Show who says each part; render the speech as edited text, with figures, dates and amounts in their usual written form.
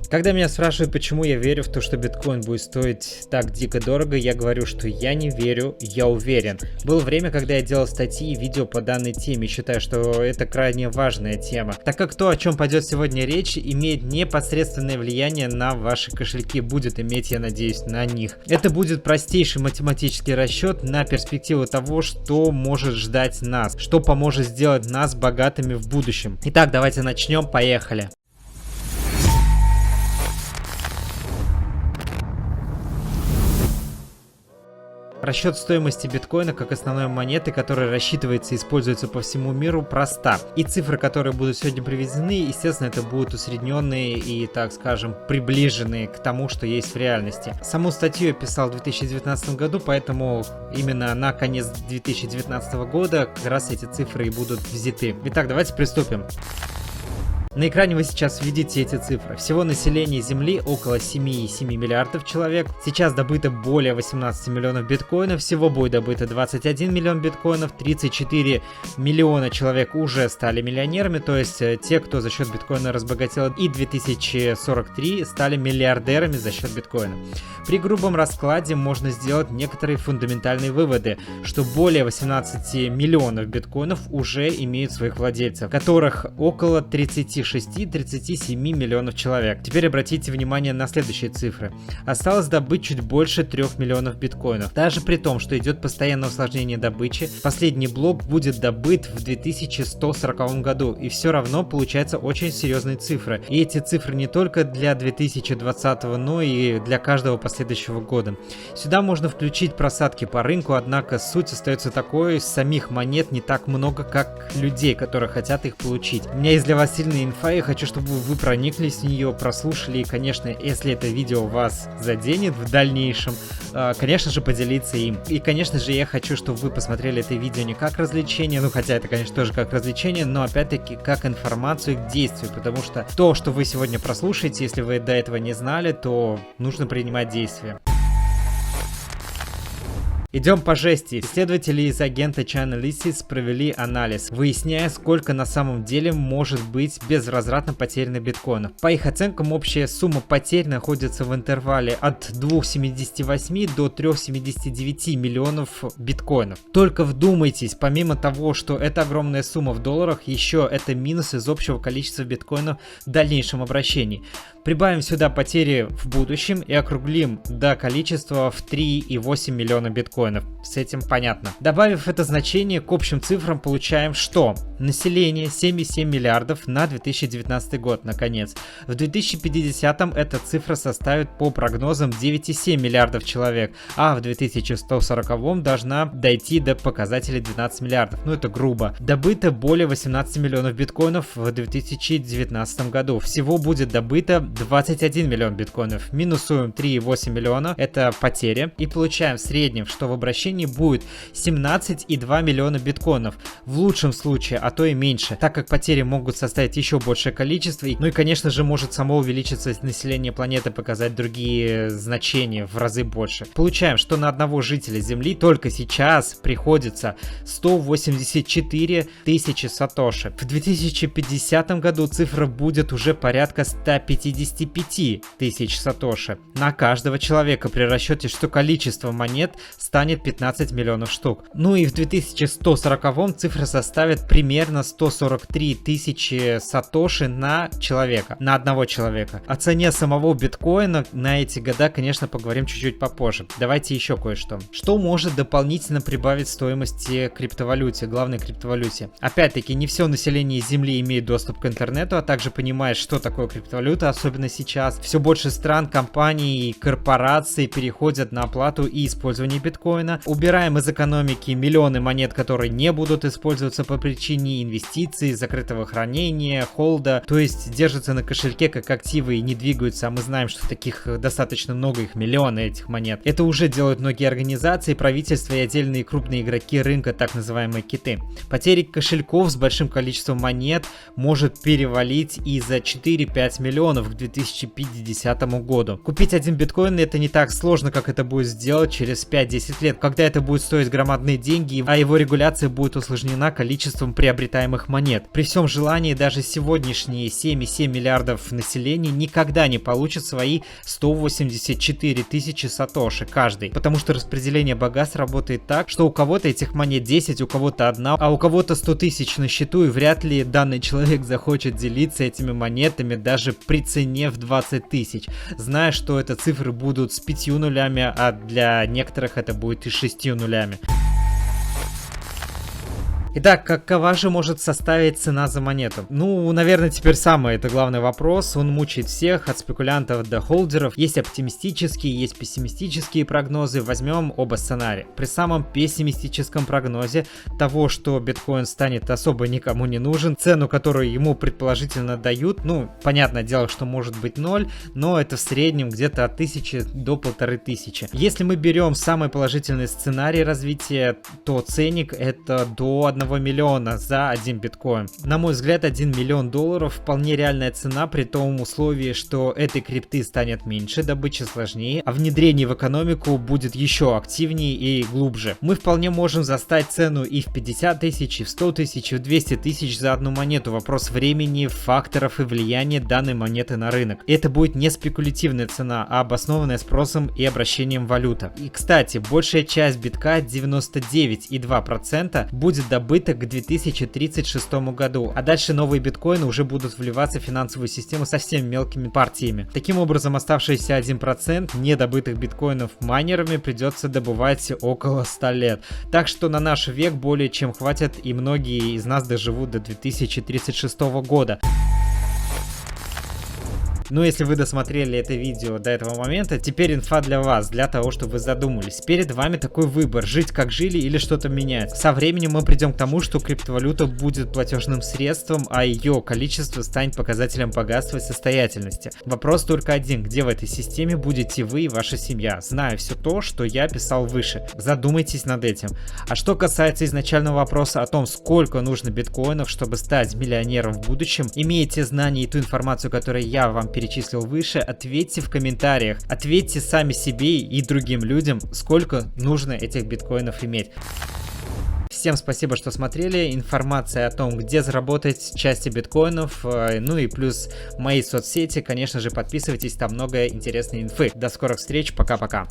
Speaker 1: Когда меня спрашивают, почему я верю в то, что биткоин будет стоить так дико дорого, я говорю, что я не верю, я уверен. Было время, когда я делал статьи и видео по данной теме, считаю, что это крайне важная тема, так как то, о чем пойдет сегодня речь, имеет непосредственное влияние на ваши кошельки, будет иметь, я надеюсь, на них. Это будет простейший математический расчет на перспективу того, что может ждать нас, что поможет сделать нас богатыми в будущем. Итак, давайте начнем, поехали. Расчет стоимости биткоина как основной монеты, которая рассчитывается и используется по всему миру, проста. И цифры, которые будут сегодня приведены, естественно, это будут усредненные и, так скажем, приближенные к тому, что есть в реальности. Саму статью я писал в 2019 году, поэтому именно на конец 2019 года как раз эти цифры и будут взяты. Итак, давайте приступим. На экране вы сейчас видите эти цифры. Всего население Земли около 7,7 миллиардов человек. Сейчас добыто более 18 миллионов биткоинов. Всего будет добыто 21 миллион биткоинов. 34 миллиона человек уже стали миллионерами. То есть те, кто за счет биткоина разбогател. И 2043 стали миллиардерами за счет биткоина. При грубом раскладе можно сделать некоторые фундаментальные выводы, что более 18 миллионов биткоинов уже имеют своих владельцев, которых около 36-37 миллионов человек. Теперь обратите внимание на следующие цифры. Осталось добыть чуть больше 3 миллионов биткоинов. Даже при том, что идет постоянное усложнение добычи, последний блок будет добыт в 2140 году. И все равно получается очень серьезные цифры. И эти цифры не только для 2020, но и для каждого последующего года. Сюда можно включить просадки по рынку, однако суть остается такой: самих монет не так много, как людей, которые хотят их получить. У меня есть для вас сильная инфа, я хочу, чтобы вы прониклись в нее, прослушали, и, конечно, если это видео вас заденет в дальнейшем, конечно же, поделиться им. И, конечно же, я хочу, чтобы вы посмотрели это видео не как развлечение, ну, хотя это, конечно, тоже как развлечение, но, опять-таки, как информацию к действию, потому что то, что вы сегодня прослушаете, если вы до этого не знали, то нужно принимать действия. Идем по жести. Исследователи из агента Chainalysis провели анализ, выясняя, сколько на самом деле может быть безвозвратно потеряно биткоинов. По их оценкам, общая сумма потерь находится в интервале от 2,78 до 3,79 миллионов биткоинов. Только вдумайтесь, помимо того, что это огромная сумма в долларах, еще это минус из общего количества биткоинов в дальнейшем обращении. Прибавим сюда потери в будущем и округлим до количества в 3,8 миллиона биткоинов. С этим понятно. Добавив это значение к общим цифрам, получаем, что население 7,7 миллиардов на 2019 год, наконец. В 2050 эта цифра составит по прогнозам 9,7 миллиардов человек, а в 2140 должна дойти до показателя 12 миллиардов. Ну, это грубо. Добыто более 18 миллионов биткоинов в 2019 году. Всего будет добыто 21 миллион биткоинов. Минусуем 3,8 миллиона, это потери, и получаем в среднем, что в обращении будет 17,2 миллиона биткоинов. В лучшем случае, а то и меньше, так как потери могут составить еще большее количество. Ну и, конечно же, может само увеличиться население планеты, показать другие значения в разы больше. Получаем, что на одного жителя Земли только сейчас приходится 184 тысячи сатоши. В 2050 году цифра будет уже порядка 155 тысяч сатоши на каждого человека, при расчете, что количество монет станет 15 миллионов штук. Ну и в 2140 цифра составит примерно 143 тысячи сатоши на человека, на одного человека. О цене самого биткоина на эти года, конечно, поговорим чуть-чуть попозже. Давайте еще кое-что. Что может дополнительно прибавить стоимости криптовалюте, главной криптовалюте? Опять-таки, не все население Земли имеет доступ к интернету, а также понимает, что такое криптовалюта, особенно сейчас. Все больше стран, компаний и корпораций переходят на оплату и использование биткоина. Убираем из экономики миллионы монет, которые не будут использоваться по причине инвестиций, закрытого хранения, холда, то есть держатся на кошельке как активы и не двигаются, а мы знаем, что таких достаточно много, их миллионы этих монет. Это уже делают многие организации, правительства и отдельные крупные игроки рынка, так называемые киты. Потери кошельков с большим количеством монет может перевалить и за 4-5 миллионов к 2050 году. Купить один биткоин — это не так сложно, как это будет сделать через 5-10 10 лет, когда это будет стоить громадные деньги, а его регуляция будет усложнена количеством приобретаемых монет. При всем желании даже сегодняшние 7,7 миллиардов населения никогда не получат свои 184 тысячи сатоши каждый, потому что распределение богатств работает так, что у кого-то этих монет 10, у кого-то одна, а у кого-то 100 тысяч на счету, и вряд ли данный человек захочет делиться этими монетами даже при цене в 20 тысяч, зная, что это цифры будут с 5 нулями, а для некоторых это будет и 6 нулями. Итак, какова же может составить цена за монету? Ну, наверное, теперь самый это главный вопрос. Он мучает всех, от спекулянтов до холдеров. Есть оптимистические, есть пессимистические прогнозы. Возьмем оба сценария. При самом пессимистическом прогнозе того, что биткоин станет особо никому не нужен, цену, которую ему предположительно дают, ну, понятное дело, что может быть 0, но это в среднем где-то от 1000 до 1500. Если мы берем самый положительный сценарий развития, то ценник это до 1 миллиона за один биткоин. На мой взгляд, 1 миллион долларов вполне реальная цена при том условии, что этой крипты станет меньше, добыча сложнее, а внедрение в экономику будет еще активнее и глубже. Мы вполне можем застать цену и в 50 тысяч, и в 100 тысяч, и в 200 тысяч за одну монету. Вопрос времени, факторов и влияния данной монеты на рынок. И это будет не спекулятивная цена, а обоснованная спросом и обращением валюты. И, кстати, большая часть битка, 99,2%, будет добыта к 2036 году, а дальше новые биткоины уже будут вливаться в финансовую систему совсем мелкими партиями. Таким образом, оставшийся 1% недобытых биткоинов майнерами придется добывать около 100 лет. Так что на наш век более чем хватит, и многие из нас доживут до 2036 года. Ну, если вы досмотрели это видео до этого момента, теперь инфа для вас, для того, чтобы вы задумались. Перед вами такой выбор: жить как жили или что-то менять. Со временем мы придем к тому, что криптовалюта будет платежным средством, а ее количество станет показателем богатства и состоятельности. Вопрос только один: где в этой системе будете вы и ваша семья, зная все то, что я писал выше? Задумайтесь над этим. А что касается изначального вопроса о том, сколько нужно биткоинов, чтобы стать миллионером в будущем, имея те знания и ту информацию, которую я вам перечислил выше, ответьте в комментариях. Ответьте сами себе и другим людям, сколько нужно этих биткоинов иметь. Всем спасибо, что смотрели. Информация о том, где заработать части биткоинов, ну и плюс мои соцсети, конечно же, подписывайтесь, там много интересной инфы. До скорых встреч, пока-пока.